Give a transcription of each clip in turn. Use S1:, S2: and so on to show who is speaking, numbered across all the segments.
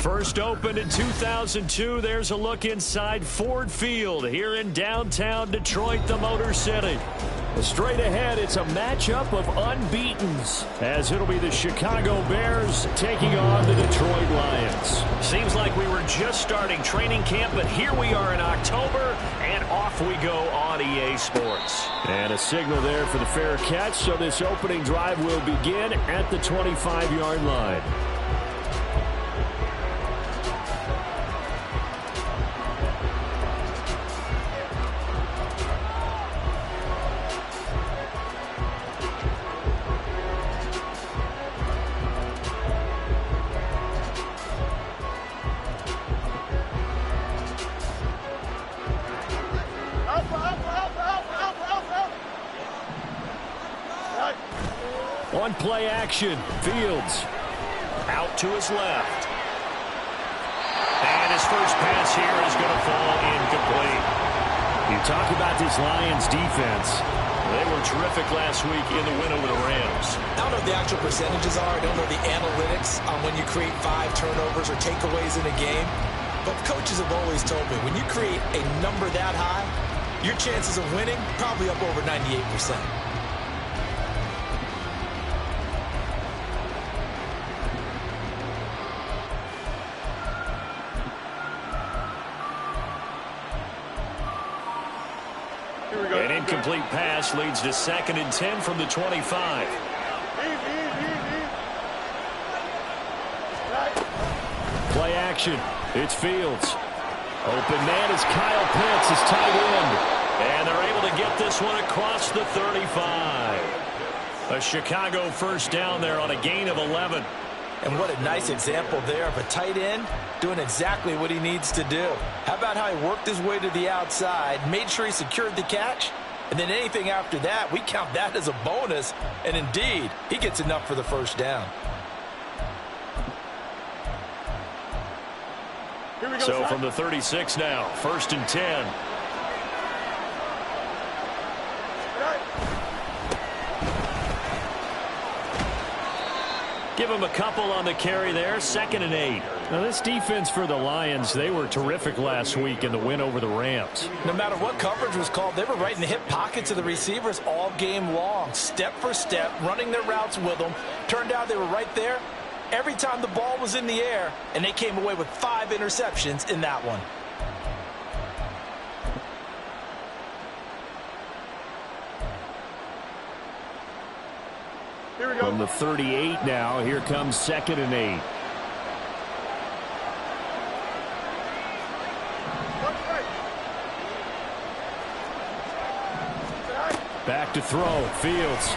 S1: First opened in 2002, there's a look inside Ford Field here in downtown Detroit, the Motor City. Straight ahead, it's a matchup of unbeatens, as it'll be the Chicago Bears taking on the Detroit Lions. Seems like we were just starting training camp, but here we are in October, and off we go on EA Sports. And a signal there for the fair catch, so this opening drive will begin at the 25-yard line. On play action, Fields out to his left. And his first pass here is going to fall incomplete. You talk about this Lions defense. They were terrific last week in the win over the Rams.
S2: I don't know what the actual percentages are. I don't know the analytics on when you create 5 turnovers or takeaways in a game. But coaches have always told me, when you create a number that high, your chances of winning probably up over 98%.
S1: An incomplete pass leads to 2nd and 10 from the 25. Play action. It's Fields. Open man is Kyle Pitts, his tight end. And they're able to get this one across the 35. A Chicago first down there on a gain of 11.
S2: And what a nice example there of a tight end doing exactly what he needs to do. How about how he worked his way to the outside, made sure he secured the catch, and then anything after that, we count that as a bonus. And indeed, he gets enough for the first down.
S1: So from the 36 now, 1st and 10. Give him a couple on the carry there, 2nd and 8. Now this defense for the Lions, they were terrific last week in the win over the Rams.
S2: No matter what coverage was called, they were right in the hip pockets of the receivers all game long, step for step, running their routes with them. Turned out they were right there every time the ball was in the air, and they came away with 5 interceptions in that one.
S1: From the 38 now, here comes 2nd and 8. Back to throw, Fields.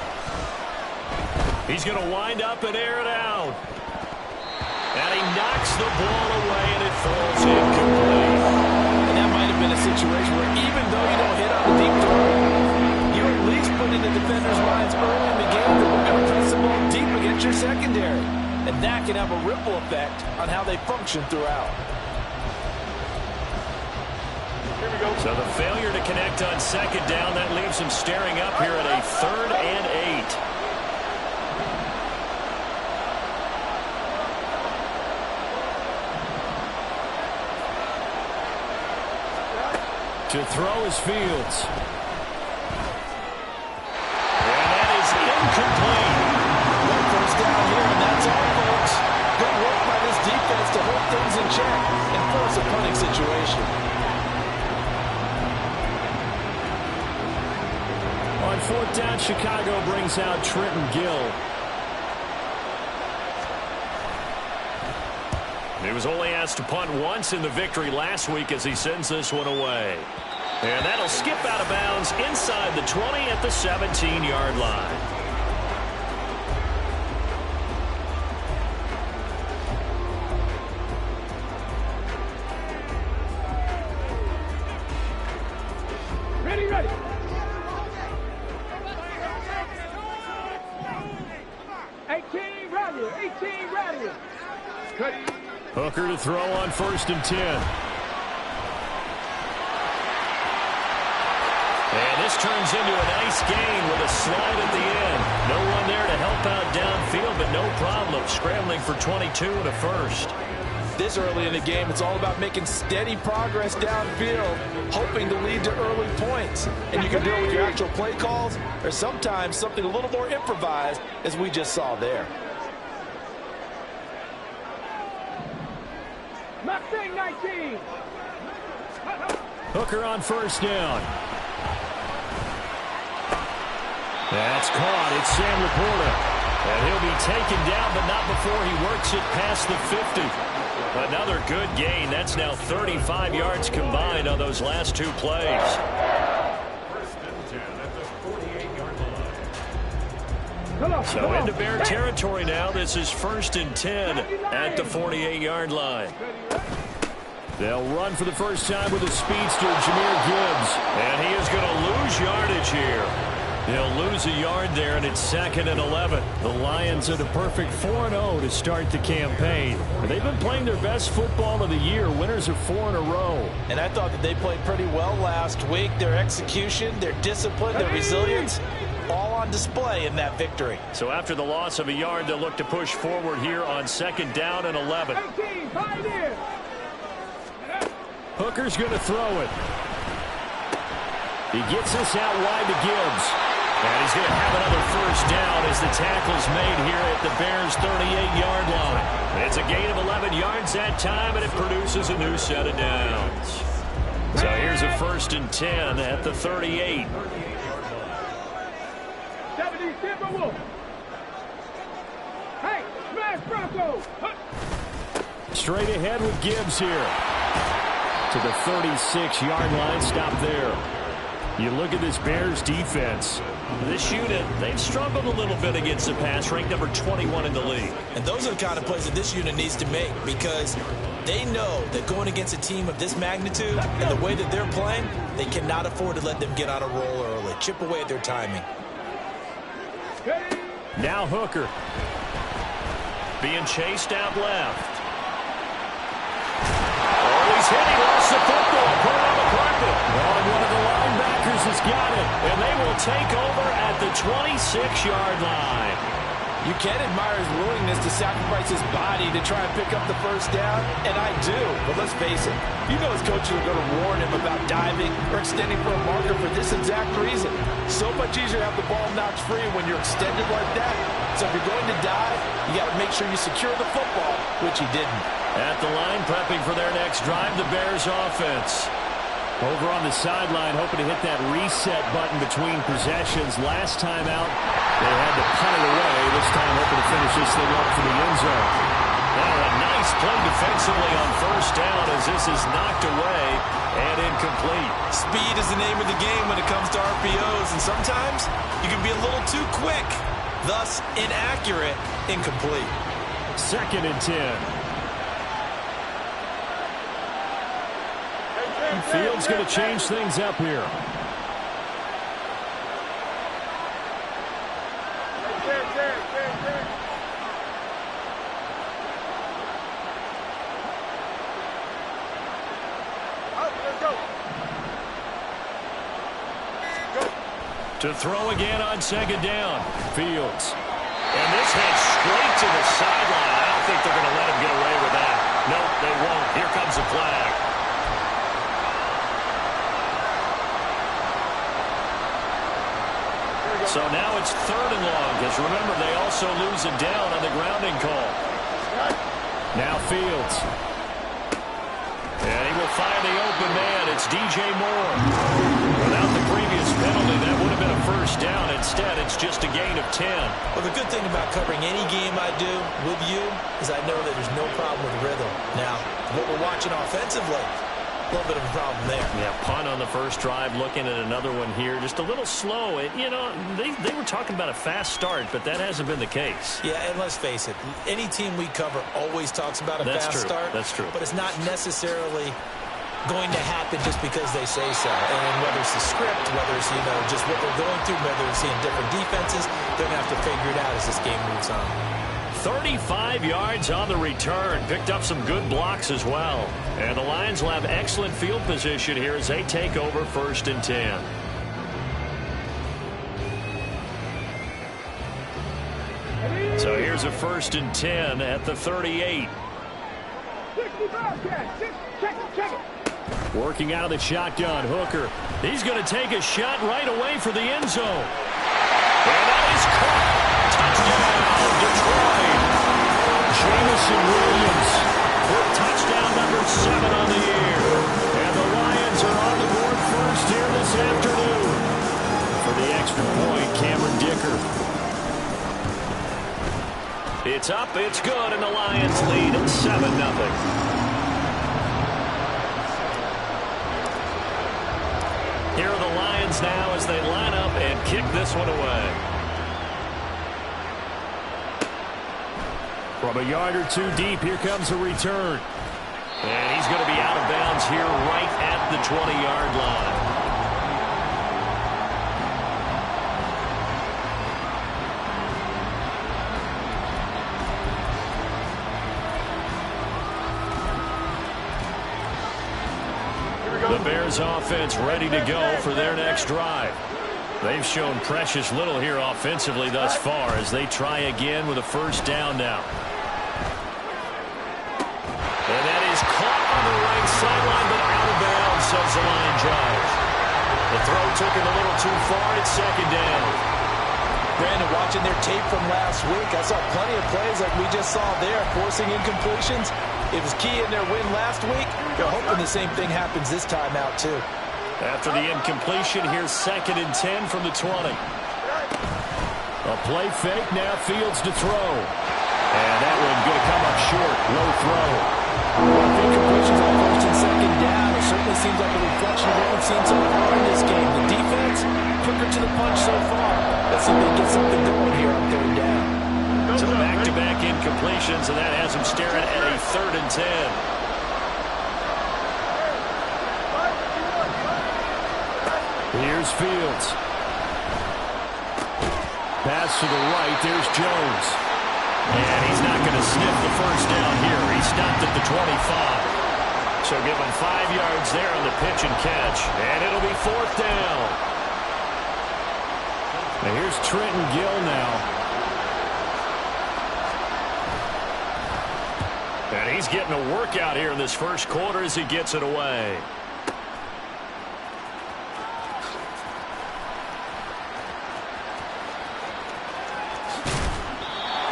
S1: He's going to wind up and air it out. And he knocks the ball away, and it falls incomplete.
S2: And that might have been a situation where even though you don't hit on the deep target, you at least put in the defender's minds early in the game that we're going to place the ball deep against your secondary. And that can have a ripple effect on how they function throughout.
S1: Here we go. So the failure to connect on 2nd down, that leaves him staring up here at a 3rd and 8. To throw is Fields. And that is incomplete.
S2: One first down here, and that's all, folks. Good work by this defense to hold things in check and force a punting situation.
S1: On 4th down, Chicago brings out Trenton Gill. He was only asked to punt once in the victory last week as he sends this one away. And that'll skip out of bounds inside the 20 at the 17-yard line.
S3: Ready, ready.
S1: Hooker to throw on 1st and 10. And this turns into a nice gain with a slide at the end. No one there to help out downfield, but no problem scrambling for 22 and a first.
S2: This early in the game, it's all about making steady progress downfield, hoping to lead to early points. And you can do it with your actual play calls or sometimes something a little more improvised, as we just saw there.
S3: Mustang 19.
S1: Hooker on first down. That's caught. It's Sam Laporta. And he'll be taken down, but not before he works it past the 50. Another good gain. That's now 35 yards combined on those last two plays. So into Bear territory now. This is 1st and 10 at the 48-yard line. They'll run for the first time with a speedster, Jahmyr Gibbs. And he is going to lose yardage here. They'll lose a yard there, and it's 2nd and 11. The Lions at a perfect 4-0 to start the campaign. They've been playing their best football of the year, winners of 4 in a row.
S2: And I thought that they played pretty well last week. Their execution, their discipline, their resilience, all on display in that victory.
S1: So after the loss of a yard, they'll look to push forward here on 2nd down and 11. Hooker's going to throw it. He gets this out wide to Gibbs. And he's going to have another first down as the tackle's made here at the Bears' 38-yard line. It's a gain of 11 yards that time, and it produces a new set of downs. So here's a 1st and 10 at the 38.
S3: 70 Timberwolf. Hey, smash Bronco.
S1: Straight ahead with Gibbs here. To the 36-yard line, stop there. You look at this Bears defense. This unit, they've struggled a little bit against the pass, ranked number 21 in the league.
S2: And those are the kind of plays that this unit needs to make, because they know that going against a team of this magnitude and the way that they're playing, they cannot afford to let them get on a roll early. Chip away at their timing.
S1: Now Hooker. Being chased out left. He's hit. He lost the football. Put it on the carpet. Oh, and one of the linebackers has got it. And they will take over at the 26-yard line.
S2: You can admire his willingness to sacrifice his body to try and pick up the first down, and I do. But let's face it, you know his coaches are going to warn him about diving or extending for a marker for this exact reason. So much easier to have the ball knocked free when you're extended like that. So if you're going to dive, you got to make sure you secure the football, which he didn't.
S1: At the line, prepping for their next drive, the Bears offense. Over on the sideline, hoping to hit that reset button between possessions. Last time out, they had to punt it away. This time, hoping to finish this thing up for the end zone. Oh, a nice play defensively on first down as this is knocked away and incomplete.
S2: Speed is the name of the game when it comes to RPOs, and sometimes you can be a little too quick, thus inaccurate, incomplete.
S1: 2nd and 10. Fields going to change things up here. To throw again on 2nd down. Fields. And this heads straight to the sideline. I don't think they're going to let him get away with that. Nope, they won't. Here comes the flag. So now it's 3rd and long, because remember, they also lose it down on the grounding call. Now Fields. And he will find the open man. It's DJ Moore. Without the previous penalty, that would have been a first down. Instead, it's just a gain of 10.
S2: Well, the good thing about covering any game I do with you is I know that there's no problem with rhythm. Now, what we're watching offensively, a little bit of a problem there.
S1: Yeah, punt on the first drive, looking at another one here. Just a little slow. You know, they were talking about a fast start, but that hasn't been the case.
S2: Yeah, and let's face it, any team we cover always talks about a fast start.
S1: That's true.
S2: But it's not necessarily going to happen just because they say so. And whether it's the script, whether it's, you know, just what they're going through, whether it's seeing different defenses, they're going to have to figure it out as this game moves on.
S1: 35 yards on the return. Picked up some good blocks as well. And the Lions will have excellent field position here as they take over 1st and 10. So here's a 1st and 10 at the 38.
S3: Check it.
S1: Working out of the shotgun, Hooker. He's going to take a shot right away for the end zone. And that is caught. Touchdown, Detroit. Jamison Williams with touchdown number 7 on the year. And the Lions are on the board first here this afternoon. For the extra point, Cameron Dicker. It's up, it's good, and the Lions lead at 7-0. Here are the Lions now as they line up and kick this one away. From a yard or two deep, here comes a return. And he's going to be out of bounds here right at the 20-yard line. The Bears offense ready to go for their next drive. They've shown precious little here offensively thus far as they try again with a first down now. And that is caught on the right sideline, but out of bounds, says the line judge. The throw took it a little too far. It's second down.
S2: Brandon, watching their tape from last week, I saw plenty of plays like we just saw there, forcing incompletions. It was key in their win last week. They're hoping the same thing happens this time out, too.
S1: After the incompletion, here's 2nd and 10 from the 20. A play fake, now Fields to throw. And that one going to come up short. Low throw.
S2: Incompletions on 1st and 2nd down. It certainly seems like a reflection of what we've seen so far in this game. The defense, quicker to the punch so far. Let's see if they get something going here on 3rd down.
S1: So back-to-back incompletions, and that has him staring at a 3rd and 10. Here's Fields. Pass to the right. There's Jones. And he's not going to sniff the first down here. He stopped at the 25. So give him 5 yards there on the pitch and catch. And it'll be 4th down. Now here's Trenton Gill now. And he's getting a workout here in this first quarter as he gets it away.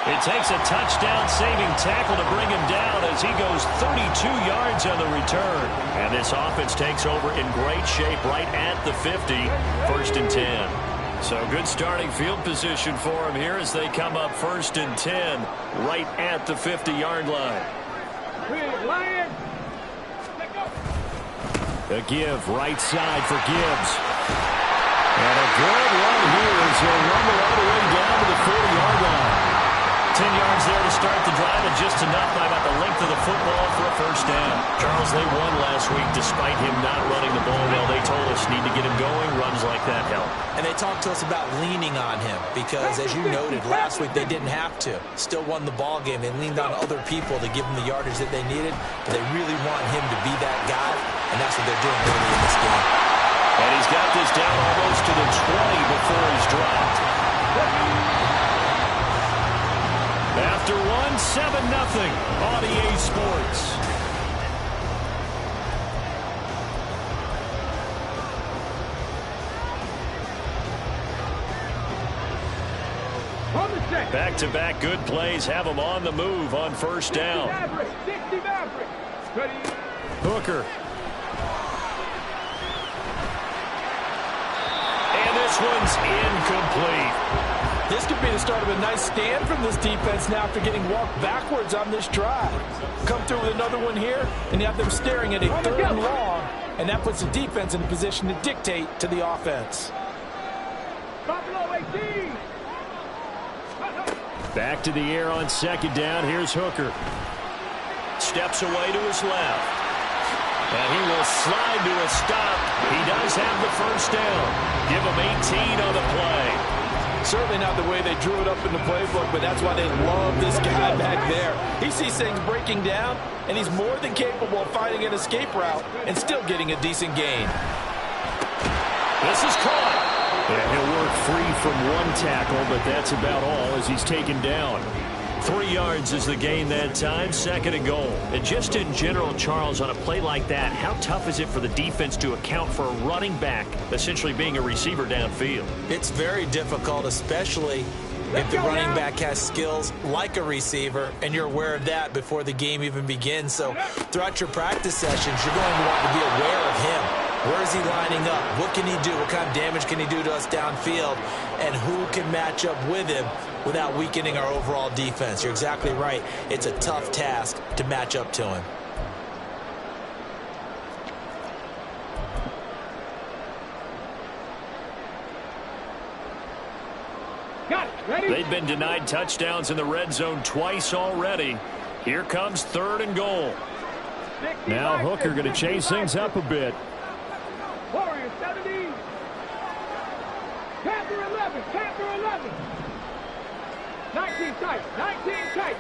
S1: It takes a touchdown-saving tackle to bring him down as he goes 32 yards on the return. And this offense takes over in great shape right at the 50, 1st and 10. So good starting field position for him here as they come up 1st and 10 right at the 50-yard line. A give right side for Gibbs. And a good run here as he'll rumble all the way down to the 40-yard line. 10 yards there to start the drive, and just enough by about the length of the football for a first down. Charles, they won last week despite him not running the ball well. They told us need to get him going. Runs like that help.
S2: And they talked to us about leaning on him because, as you noted, last week they didn't have to. Still won the ball game. They leaned on other people to give them the yardage that they needed, but they really want him to be that guy, and that's what they're doing early in this game.
S1: And he's got this down almost to the 20 before he's dropped. After one, 7-0 on EA Sports. Back-to-back good plays have them on the move on first down. Hooker. And this one's incomplete.
S2: This could be the start of a nice stand from this defense now after getting walked backwards on this drive. Come through with another one here, and you have them staring at a 3rd and long, and that puts the defense in a position to dictate to the offense.
S1: Back to the air on 2nd down. Here's Hooker. Steps away to his left. And he will slide to a stop. He does have the first down. Give him 18 on the play.
S2: Certainly not the way they drew it up in the playbook, but that's why they love this guy back there. He sees things breaking down, and he's more than capable of finding an escape route and still getting a decent gain.
S1: This is caught. And he'll work free from one tackle, but that's about all as he's taken down. 3 yards is the gain that time, 2nd and goal. And just in general, Charles, on a play like that, how tough is it for the defense to account for a running back essentially being a receiver downfield?
S2: It's very difficult, especially if the running back has skills like a receiver, and you're aware of that before the game even begins. So throughout your practice sessions, you're going to want to be aware of him. Where is he lining up? What can he do? What kind of damage can he do to us downfield? And who can match up with him without weakening our overall defense? You're exactly right. It's a tough task to match up to him.
S1: They've been denied touchdowns in the red zone twice already. Here comes 3rd and goal. Now Hooker going to change things up a bit.
S3: Warriors 70. Panther 11. Panther 11. 19 tight. 19 tight.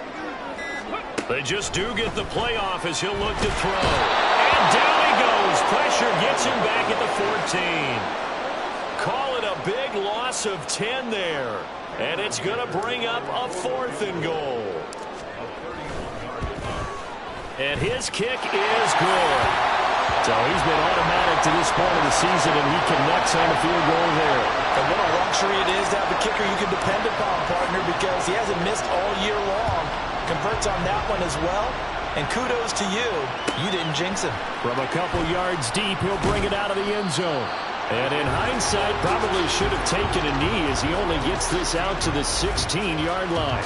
S1: They just do get the playoff as he'll look to throw. And down he goes. Pressure gets him back at the 14. Call it a big loss of 10 there. And it's going to bring up a 4th and goal. And his kick is good. So he's been automatic to this point of the season, and he connects on the field goal there.
S2: And what a luxury it is to have a kicker you can depend upon, partner, because he hasn't missed all year long. Converts on that one as well. And kudos to you. You didn't jinx him.
S1: From a couple yards deep, he'll bring it out of the end zone. And in hindsight, probably should have taken a knee as he only gets this out to the 16-yard line.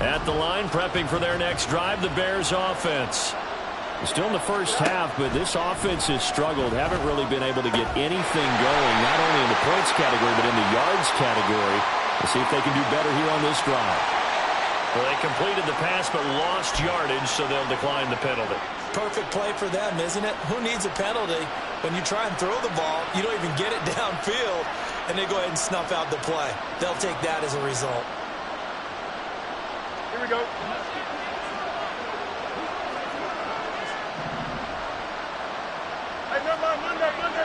S1: At the line, prepping for their next drive, the Bears offense. Still in the first half, but this offense has struggled. Haven't really been able to get anything going, not only in the points category, but in the yards category. We'll see if they can do better here on this drive. Well, they completed the pass, but lost yardage, so they'll decline the penalty.
S2: Perfect play for them, isn't it? Who needs a penalty? When you try and throw the ball, you don't even get it downfield, and they go ahead and snuff out the play. They'll take that as a result.
S3: Here we go.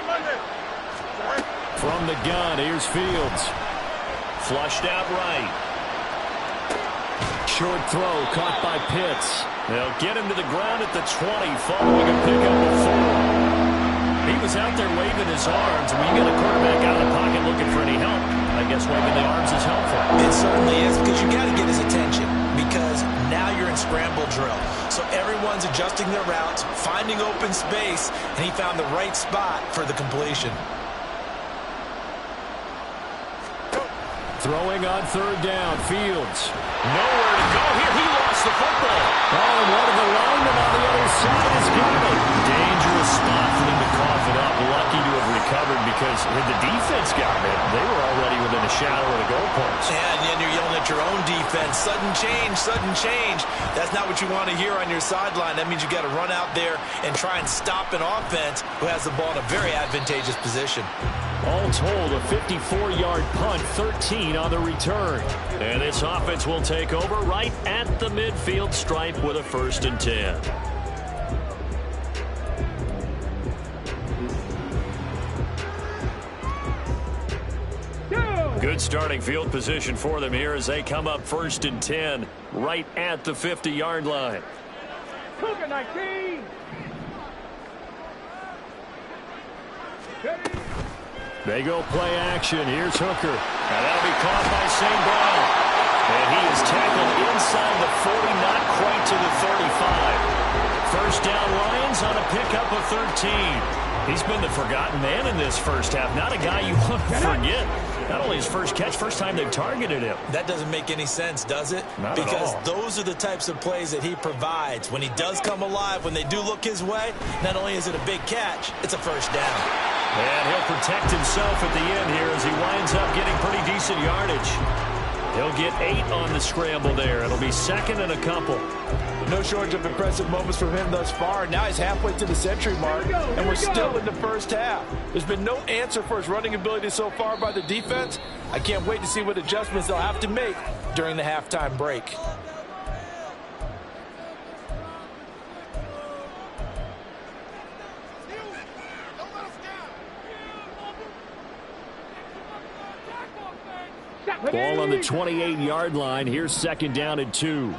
S3: Monday.
S1: From the gun, here's Fields. Flushed out right. Short throw caught by Pitts. They'll get him to the ground at the 20 following a pickup of 4. He was out there waving his arms. When you got a quarterback out of the pocket looking for any help, I guess waving the arms is helpful.
S2: It certainly is, because you got to get his attention, because now you're in scramble drill. So everyone's adjusting their routes, finding open space, and he found the right spot for the completion.
S1: Throwing on 3rd down, Fields. Nowhere to go here. He lost the football. Oh, and one of the linemen on the other side has got it. Dangerous spot for them to cough it up. Lucky to have recovered, because had the defense gotten it, they were already within a shadow of the goalpost.
S2: Yeah, and then you're yelling at your own defense. Sudden change, sudden change. That's not what you want to hear on your sideline. That means you got to run out there and try and stop an offense who has the ball in a very advantageous position.
S1: All told, a 54-yard punt, 13 on the return. And this offense will take over right at the midfield stripe with a 1st and 10. Good starting field position for them here as they come up 1st and 10 right at the 50-yard line.
S3: Cougar 19.
S1: They go play action. Here's Hooker. And that'll be caught by St. Brown. And he is tackled inside the 40, not quite to the 35. First down, Lions on a pickup of 13. He's been the forgotten man in this first half. Not a guy you want to forget. Not only his first catch, first time they've targeted him.
S2: That doesn't make any sense, does it?
S1: Not at all.
S2: Because those are the types of plays that he provides. When he does come alive, when they do look his way, not only is it a big catch, it's a first down.
S1: And he'll protect himself at the end here as he winds up getting pretty decent yardage. He'll get 8 on the scramble there. It'll be second and a couple.
S2: No shortage of impressive moments from him thus far. Now he's halfway to the century mark, and we're still in the first half. There's been no answer for his running ability so far by the defense. I can't wait to see what adjustments they'll have to make during the halftime break.
S1: Ball on the 28-yard line. Here's second down and 2.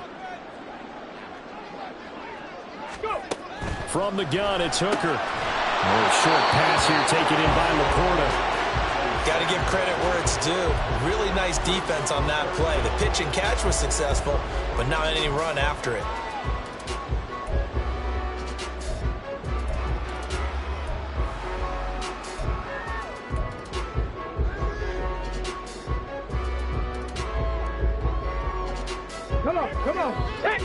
S1: From the gun, it's Hooker. Short pass here taken in by Laporta.
S2: Got to give credit where it's due. Really nice defense on that play. The pitch and catch was successful, but not any run after it.
S3: Come on. Hey!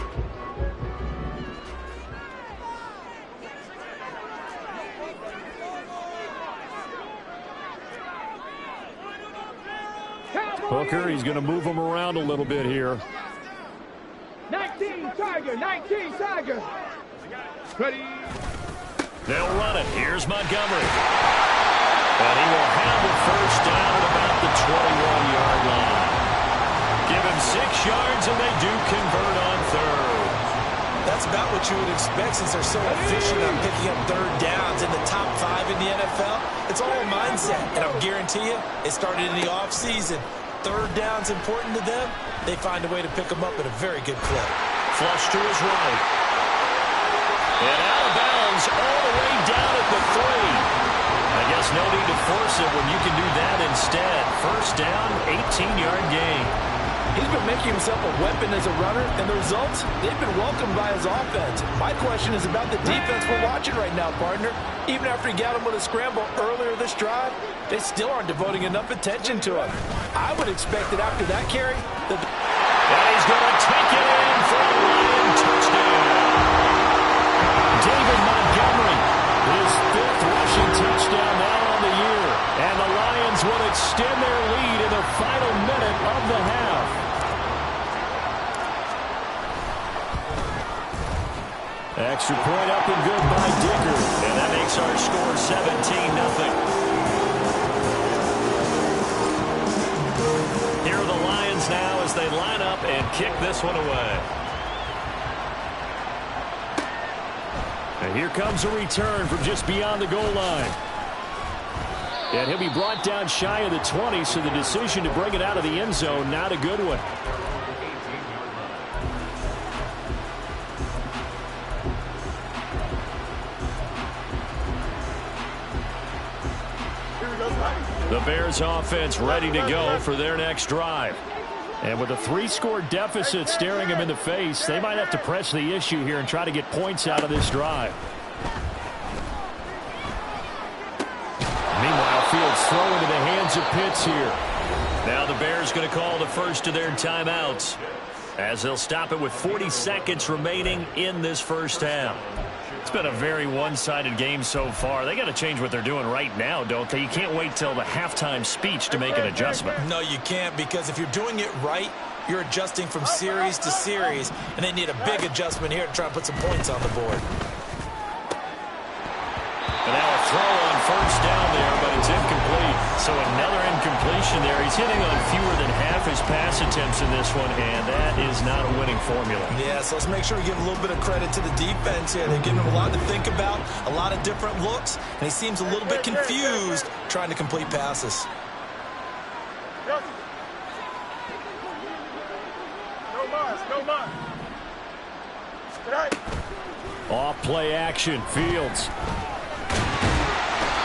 S1: Hooker, he's going to move him around a little bit here.
S3: 19 Tiger. Ready.
S1: They'll run it. Here's Montgomery. And he will have the first down at about the 21-yard line. Give him 6 yards, and they do convert on third.
S2: That's about what you would expect since they're so efficient on picking up third downs in the top 5 in the NFL. It's all a mindset, and I'll guarantee you it started in the offseason. Third down's important to them. They find a way to pick them up at a very good clip.
S1: Flush to his right. And out of bounds all the way down at the 3. I guess no need to force it when you can do that instead. First down, 18-yard gain.
S2: He's been making himself a weapon as a runner, and the results, they've been welcomed by his offense. My question is about the defense we're watching right now, partner. Even after he got him with a scramble earlier this drive, they still aren't devoting enough attention to him. I would expect that after that carry, that
S1: he's going to take it in for a Lion touchdown. David Montgomery, his 5th rushing touchdown now on the year. And the Lions will extend their lead in the final minute of the half. Extra point up and good by Dicker. And that makes our score 17-0. Here are the Lions now as they line up and kick this one away. And here comes a return from just beyond the goal line. And he'll be brought down shy of the 20, so the decision to bring it out of the end zone, not a good one. The Bears offense ready to go for their next drive. And with a 3-score deficit staring them in the face, they might have to press the issue here and try to get points out of this drive. Meanwhile, Fields throw into the hands of Pitts here. Now the Bears going to call the first of their timeouts as they'll stop it with 40 seconds remaining in this first half. It's been a very one-sided game so far. They got to change what they're doing right now, don't they? You can't wait till the halftime speech to make an adjustment.
S2: No, you can't, because if you're doing it right, you're adjusting from series to series, and they need a big adjustment here to try and put some points on the board.
S1: And now a throw on first down there, but it's incomplete. So another incompletion there. He's hitting on fewer than half his pass attempts in this one, and that is not a winning formula.
S2: Yeah, so let's make sure we give a little bit of credit to the defense here. They've given him a lot to think about, a lot of different looks, and he seems a little bit confused trying to complete passes.
S3: No more.
S1: Off play action, Fields.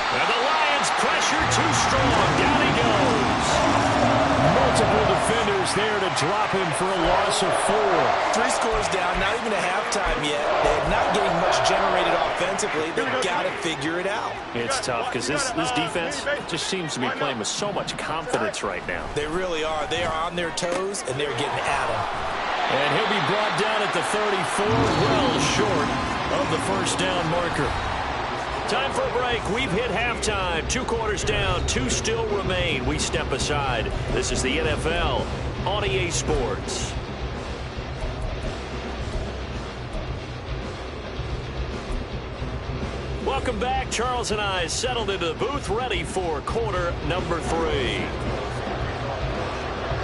S1: And the Lions pressure too strong. Down he goes. Multiple defenders there to drop him for a loss of 4.
S2: 3 scores down, not even at halftime yet. They're not getting much generated offensively. They've got to figure it out.
S1: It's tough because this defense just seems to be playing with so much confidence right now.
S2: They really are. They are on their toes, and they're getting at them.
S1: And he'll be brought down at the 34, well short of the first down marker. Time for a break. We've hit halftime. 2 quarters down. 2 still remain. We step aside. This is the NFL on EA Sports. Welcome back. Charles and I settled into the booth, ready for quarter number 3.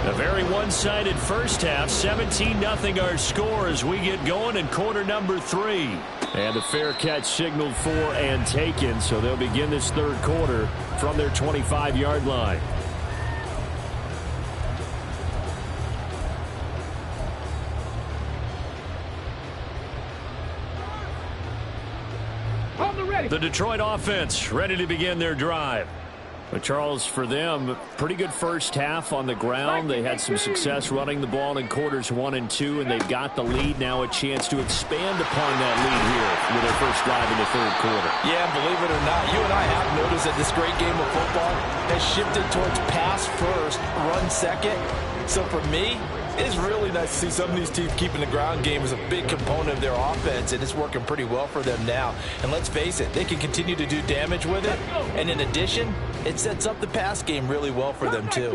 S1: A very one-sided first half, 17-0 our score as we get going in quarter number 3. And a fair catch signaled for and taken, so they'll begin this third quarter from their 25-yard line. The Detroit offense ready to begin their drive. But Charles, for them, pretty good first half on the ground. They had some success running the ball in quarters 1 and 2, and they've got the lead now, a chance to expand upon that lead here with their first drive in the third quarter.
S2: Yeah, believe it or not, you and I have noticed that this great game of football has shifted towards pass first, run second. So for me, it's really nice to see some of these teams keeping the ground game as a big component of their offense, and it's working pretty well for them now. And let's face it, they can continue to do damage with it. And in addition, it sets up the pass game really well for them, too.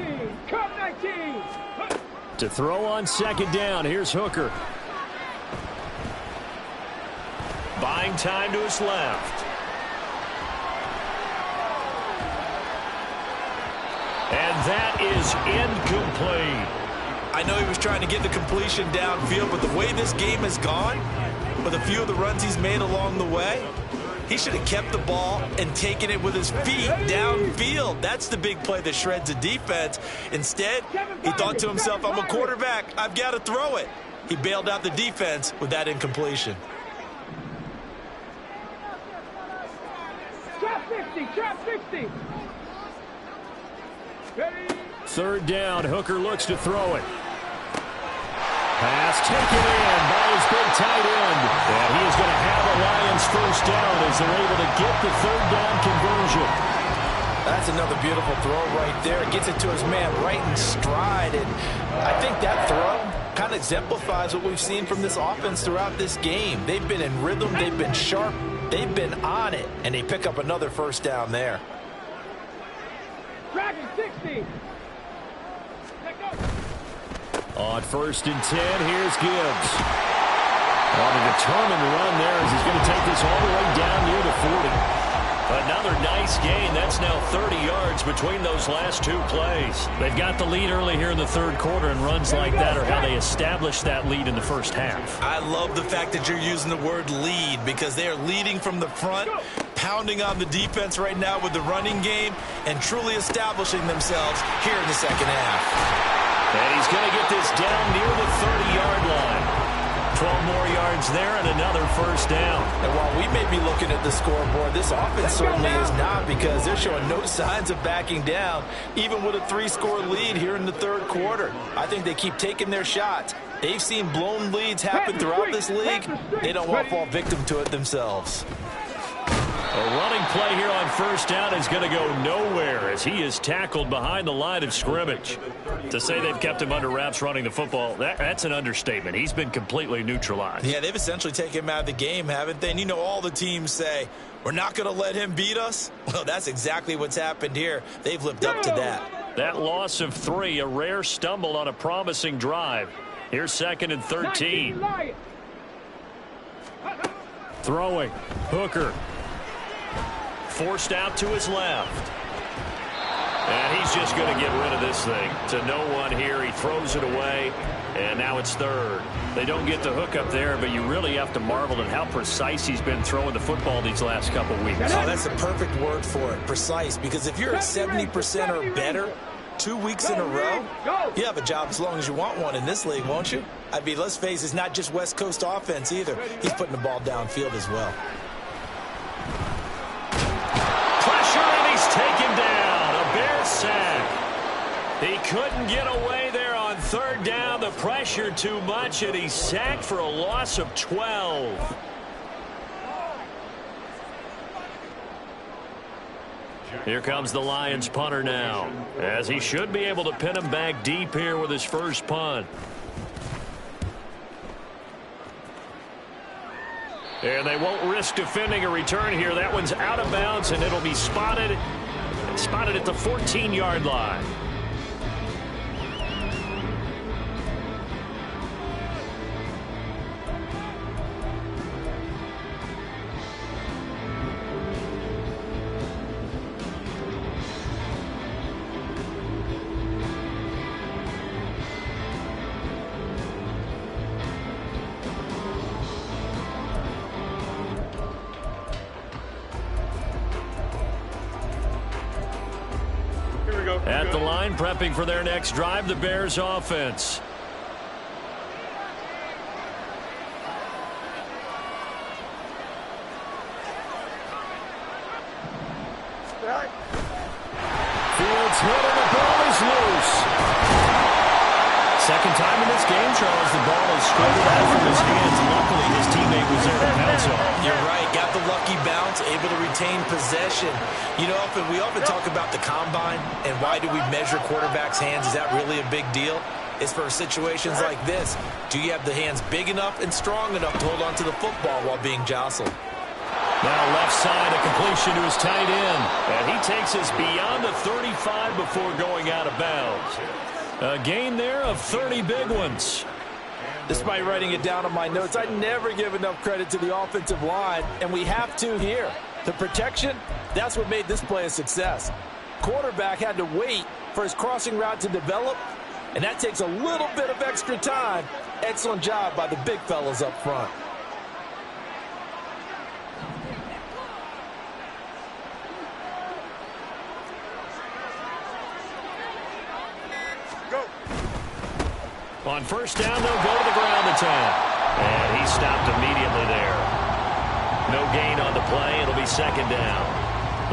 S1: To throw on second down, here's Hooker. Buying time to his left. And that is incomplete.
S2: I know he was trying to get the completion downfield, but the way this game has gone, with a few of the runs he's made along the way, he should have kept the ball and taken it with his feet downfield. That's the big play that shreds a defense. Instead, he thought to himself, I'm a quarterback, I've got to throw it. He bailed out the defense with that incompletion.
S3: Trap 60, trap 60.
S1: Third down, Hooker looks to throw it. Pass taken in by his big tight end. And he is going to have a Lions first down as they're able to get the third down conversion.
S2: That's another beautiful throw right there. Gets it to his man right in stride. And I think that throw kind of exemplifies what we've seen from this offense throughout this game. They've been in rhythm. They've been sharp. They've been on it. And they pick up another first down there.
S3: Dragon 60.
S1: On 1st and 10, here's Gibbs. On a determined run there as he's going to take this all the way down near the 40. Another nice gain. That's now 30 yards between those last two plays. They've got the lead early here in the third quarter, and runs like that are how they establish that lead in the first half.
S2: I love the fact that you're using the word lead, because they are leading from the front, pounding on the defense right now with the running game, and truly establishing themselves here in the second half.
S1: And he's going to get this down near the 30-yard line. 12 more yards there and another first down.
S2: And while we may be looking at the scoreboard, this offense certainly is not, because they're showing no signs of backing down, even with a 3-score lead here in the third quarter. I think they keep taking their shots. They've seen blown leads happen throughout this league. They don't want to fall victim to it themselves.
S1: A running play here on first down is going to go nowhere as he is tackled behind the line of scrimmage. To say they've kept him under wraps running the football, that's an understatement. He's been completely neutralized.
S2: Yeah, they've essentially taken him out of the game, haven't they? And you know, all the teams say, we're not going to let him beat us. Well, that's exactly what's happened here. They've lived up to that.
S1: That loss of 3, a rare stumble on a promising drive. Here's 2nd and 13. Throwing. Hooker. Forced out to his left. And he's just going to get rid of this thing to no one here. He throws it away, and now it's 3rd. They don't get the hook up there, but you really have to marvel at how precise he's been throwing the football these last couple weeks.
S2: Oh, that's the perfect word for it, precise, because if you're at 70% or better 2 weeks in a row, you have a job as long as you want one in this league, won't you? I mean, let's face it, it's not just West Coast offense either. He's putting the ball downfield as well.
S1: Taken down, a Bear sack. He couldn't get away there on 3rd down. The pressure too much, and he's sacked for a loss of 12. Here comes the Lions punter now, as he should be able to pin him back deep here with his first punt. And they won't risk defending a return here. That one's out of bounds, and it'll be spotted at the 14-yard line. At the line, prepping for their next drive, the Bears offense. Fields hit and the ball is loose. Second time in this game, Charles, the ball is scrambled out from his hands. Luckily, his teammate was there to bounce on.
S2: You're right. Got the lucky bounce, able to retain possession. You know, we often talk about the combine and why do we measure quarterbacks' hands. Is that really a big deal? It's for situations like this. Do you have the hands big enough and strong enough to hold on to the football while being jostled?
S1: Now left side, a completion to his tight end. And he takes us beyond the 35 before going out of bounds. A gain there of 30 big ones.
S2: Despite writing it down on my notes, I never give enough credit to the offensive line, and we have to here. The protection, that's what made this play a success. Quarterback had to wait for his crossing route to develop, and that takes a little bit of extra time. Excellent job by the big fellas up front.
S1: On first down, they'll go to the ground attack. And he stopped immediately there. No gain on the play. It'll be second down.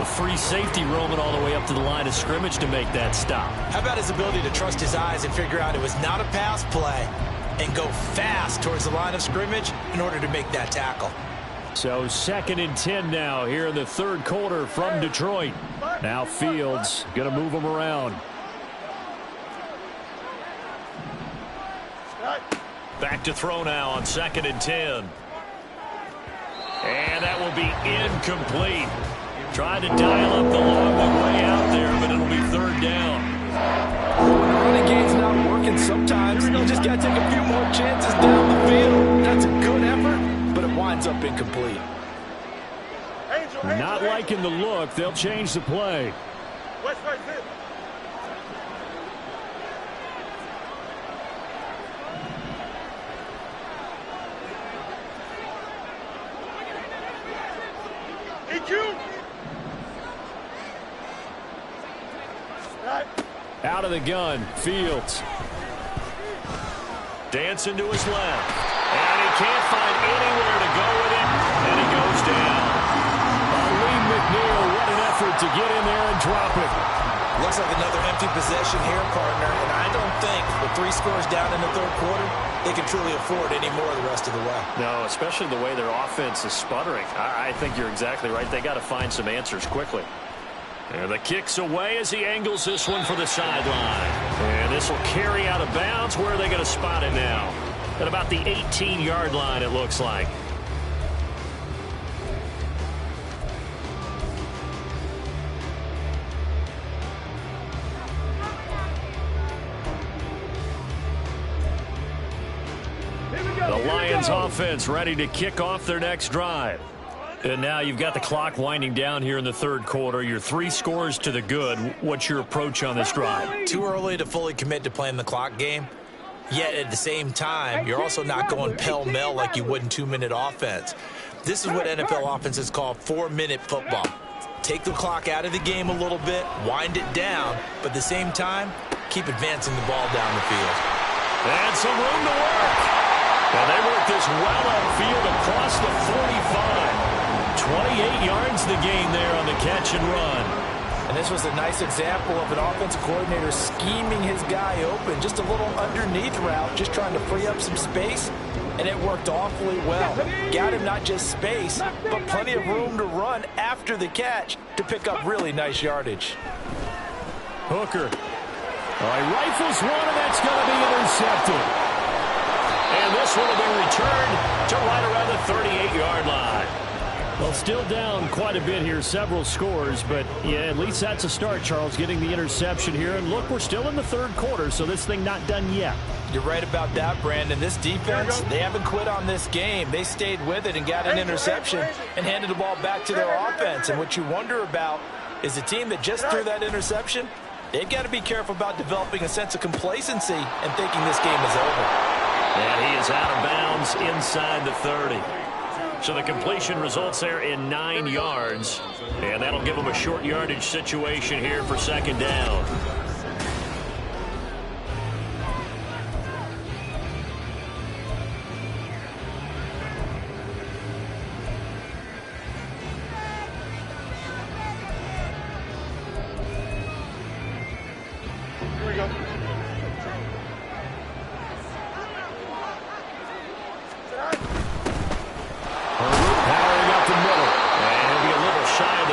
S1: A free safety roaming all the way up to the line of scrimmage to make that stop.
S2: How about his ability to trust his eyes and figure out it was not a pass play and go fast towards the line of scrimmage in order to make that tackle?
S1: So 2nd and 10 now here in the third quarter from Detroit. Now Fields going to move them around. Back to throw now on 2nd and 10. And that will be incomplete. Tried to dial up the long way out there, but it'll be third down.
S2: When the running game's not working, sometimes you just got to take a few more chances down the field. That's a good effort, but it winds up incomplete.
S1: Not liking the look. They'll change the play. Out of the gun, Fields. Dancing to his left. And he can't find anywhere to go with it. And he goes down. Lee McNeil, what an effort to get in there and drop it.
S2: Looks like another empty possession here, partner. And I don't think with 3 scores down in the third quarter, they can truly afford any more the rest of the way.
S1: No, especially the way their offense is sputtering. I think you're exactly right. They got to find some answers quickly. And the kick's away as he angles this one for the sideline. And this will carry out of bounds. Where are they going to spot it now? At about the 18-yard line, it looks like. The Lions offense ready to kick off their next drive. And now you've got the clock winding down here in the third quarter. Your 3 scores to the good. What's your approach on this drive?
S2: Too early to fully commit to playing the clock game. Yet at the same time, you're also not going pell-mell like you would in 2-minute offense. This is what NFL offenses call 4-minute football. Take the clock out of the game a little bit, wind it down, but at the same time, keep advancing the ball down the field.
S1: And some room to work. And they work this well upfield across the 45. 28 yards the gain there on the catch and run.
S2: And this was a nice example of an offensive coordinator scheming his guy open. Just a little underneath route, just trying to free up some space. And it worked awfully well. Got him not just space, but plenty of room to run after the catch to pick up really nice yardage.
S1: Hooker. All right, rifles one, and that's going to be intercepted. And this one will be returned to right around the 38-yard line. Well, still down quite a bit here, several scores, but yeah, at least that's a start, Charles, getting the interception here. And look, we're still in the third quarter, so this thing not done yet.
S2: You're right about that, Brandon. This defense, they haven't quit on this game. They stayed with it and got an interception and handed the ball back to their offense. And what you wonder about is a team that just threw that interception, they've got to be careful about developing a sense of complacency and thinking this game is over.
S1: And he is out of bounds inside the 30. So the completion results there in 9 yards. And that'll give them a short yardage situation here for second down.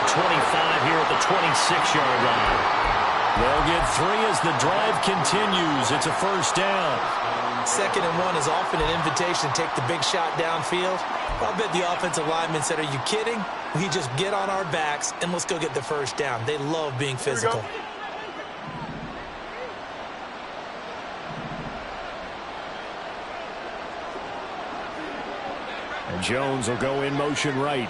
S1: the 25 here at the 26-yard line. They'll get 3 as the drive continues. It's a first down.
S2: 2nd and 1 is often an invitation to take the big shot downfield. I bet the offensive lineman said, are you kidding? We just get on our backs and let's go get the first down. They love being physical.
S1: And Jones will go in motion right.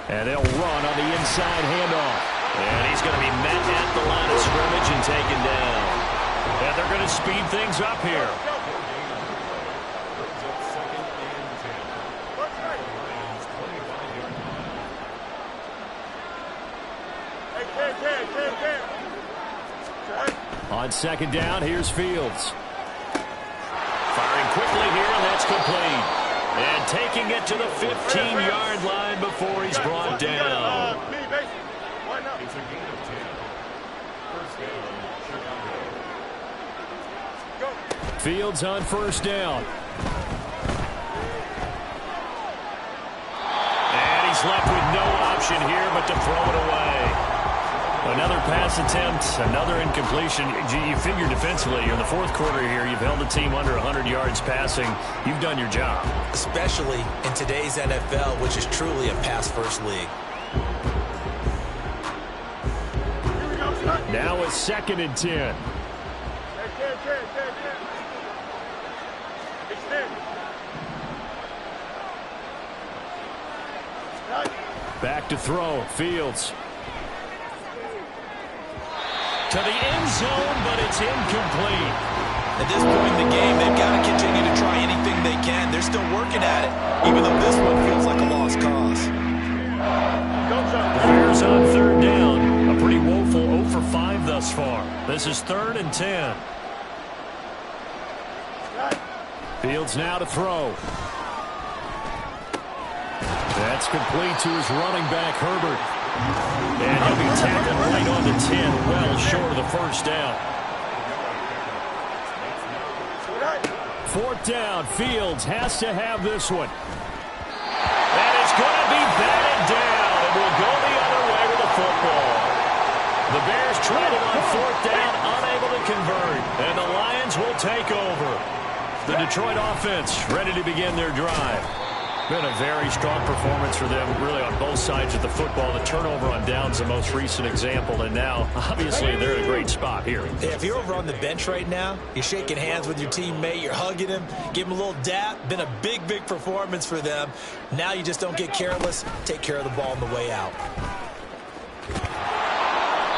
S1: And they'll run on the inside handoff. And he's going to be met at the line of scrimmage and taken down. And they're going to speed things up here. On 2nd down, here's Fields. Firing quickly here, and that's complete. And taking it to the 15-yard line before he's brought down.
S4: It's a gain of 10. First down, Chicago.
S1: Fields on first down. And he's left with no option here but to throw it away. Another pass attempt, another incompletion. You figure defensively, in the 4th quarter here, you've held the team under 100 yards passing. You've done your job.
S2: Especially in today's NFL, which is truly a pass-first league.
S1: Now a 2nd and 10. Back to throw. Fields. To the end zone, but it's incomplete.
S2: At this point in the game, they've got to continue to try anything they can. They're still working at it, even though this one feels like a lost cause.
S1: The Bears on 3rd down. A pretty woeful 0 for 5 thus far. This is 3rd and 10. Fields now to throw. That's complete to his running back, Herbert. And he'll be tackled right on the 10, well short of the first down. 4th down, Fields has to have this one. And it's going to be batted down, and will go the other way with the football. The Bears tried it on 4th down, unable to convert, and the Lions will take over. The Detroit offense ready to begin their drive. Been a very strong performance for them, really, on both sides of the football. The turnover on downs, the most recent example, and now, obviously, they're in a great spot here.
S2: Yeah, if you're over on the bench right now, you're shaking hands with your teammate, you're hugging him, give him a little dap. Been a big, big performance for them. Now you just don't get careless. Take care of the ball on the way out.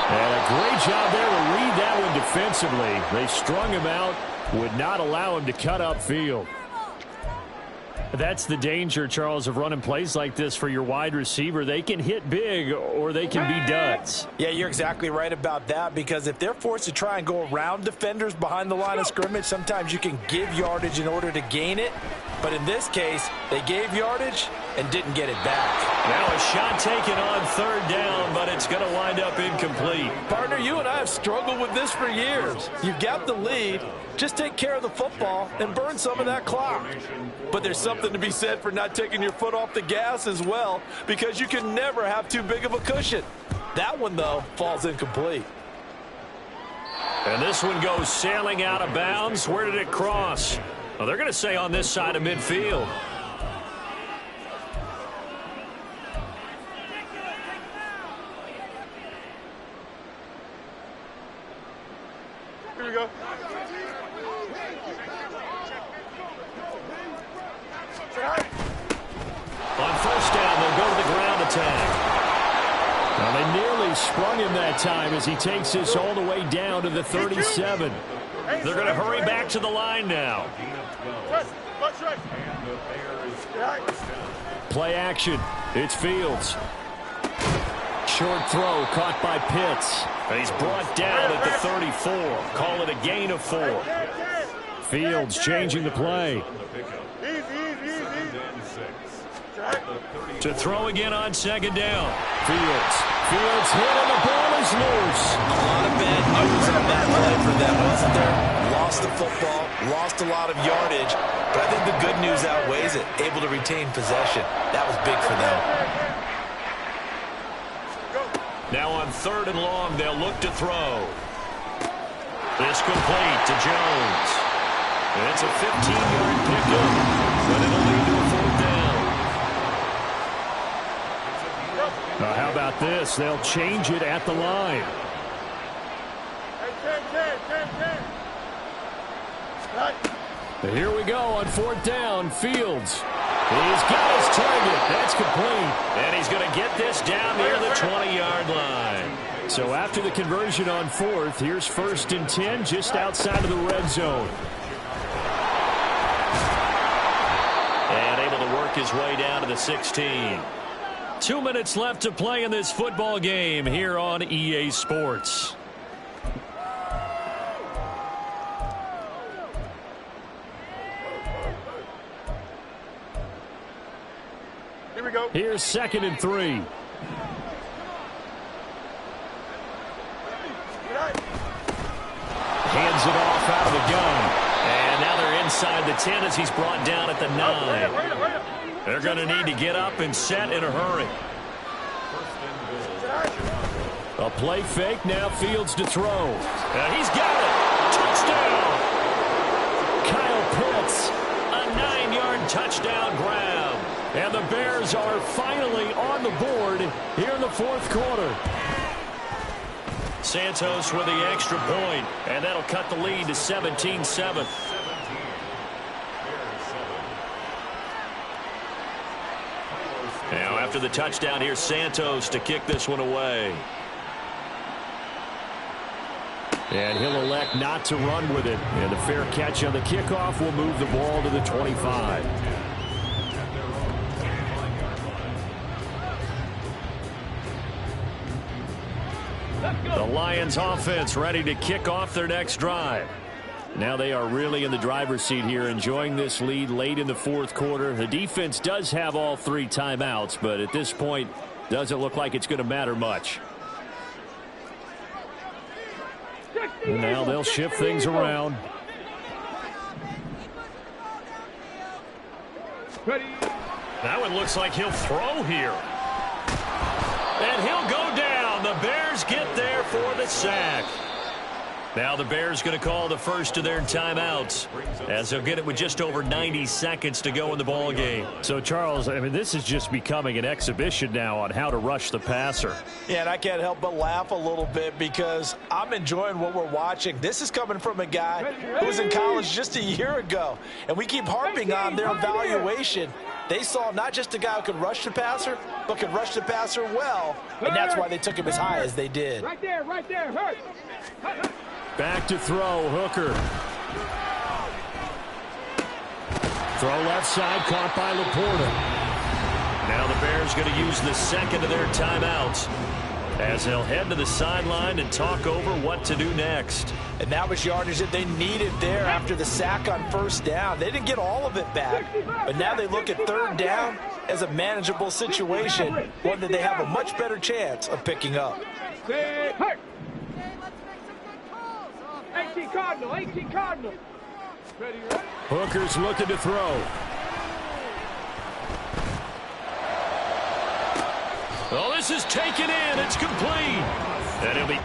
S1: And a great job there to read that one defensively. They strung him out, would not allow him to cut upfield. That's the danger, Charles, of running plays like this for your wide receiver. They can hit big or they can be duds.
S2: Yeah, you're exactly right about that, because if they're forced to try and go around defenders behind the line of scrimmage, sometimes you can give yardage in order to gain it. But in this case, they gave yardage and didn't get it back.
S1: Now a shot taken on 3rd down, but it's going to wind up incomplete.
S5: Partner, you and I have struggled with this for years. You've got the lead. Just take care of the football and burn some of that clock. But there's something to be said for not taking your foot off the gas as well, because you can never have too big of a cushion. That one, though, falls incomplete.
S1: And this one goes sailing out of bounds. Where did it cross? Well, they're going to say on this side of midfield.
S3: Here we go.
S1: On 1st down, they'll go to the ground attack. Now, they nearly sprung him that time as he takes this all the way down to the 37. They're going to hurry back to the line now. Play action. It's Fields. Short throw caught by Pitts. And he's brought down at the 34. Call it a gain of 4. Fields changing the play. To throw again on 2nd down. Fields hit and the ball is loose.
S2: A lot of bad news on that play for them, wasn't there? Lost the football, lost a lot of yardage. But I think the good news outweighs it. Able to retain possession. That was big for them.
S1: Now on 3rd and long, they'll look to throw. This complete to Jones. It's a 15-yard pickup, but it'll lead to a 4th down. How about this? They'll change it at the line. Here we go on 4th down. Fields. He's got his target. That's complete. And he's going to get this down near the 20-yard line. So after the conversion on 4th, here's 1st and 10 just outside of the red zone. And able to work his way down to the 16. 2 minutes left to play in this football game here on EA Sports.
S3: Here we go.
S1: Here's 2nd and 3. Hands it off out of the gun. And now they're inside the 10 as he's brought down at the 9. They're going to need to get up and set in a hurry. A play fake, now Fields to throw. And he's got it. Touchdown. Kyle Pitts, a 9-yard touchdown grab. And the Bears are finally on the board here in the 4th quarter. Santos with the extra point, and that'll cut the lead to 17-7. Now after the touchdown, here's Santos to kick this one away. And he'll elect not to run with it. And the fair catch on the kickoff will move the ball to the 25. The Lions offense ready to kick off their next drive. Now they are really in the driver's seat here, enjoying this lead late in the 4th quarter. The defense does have all 3 timeouts, but at this point, doesn't look like it's going to matter much. And now they'll shift things around. That one looks like he'll throw here. And he'll go down. The Bears get there for the sack. Now the Bears going to call the first of their timeouts, as they'll get it with just over 90 seconds to go in the ball game. So, Charles, I mean, this is just becoming an exhibition now on how to rush the passer.
S5: Yeah, and I can't help but laugh a little bit because I'm enjoying what we're watching. This is coming from a guy who was in college just a year ago, and we keep harping on their evaluation. They saw not just a guy who could rush the passer, but could rush the passer well, and that's why they took him as high as they did.
S3: Right there, hurt.
S1: Back to throw, Hooker. Throw left side, caught by Laporta. Now the Bears going to use the second of their timeouts as they'll head to the sideline and talk over what to do next.
S5: And that was yardage that they needed there after the sack on 1st down. They didn't get all of it back, but now they look at 3rd down as a manageable situation, one that they have a much better chance of picking up.
S3: 18 Cardinal. Ready, right?
S1: Hooker's looking to throw. Oh, this is taken in. It's complete. And he'll be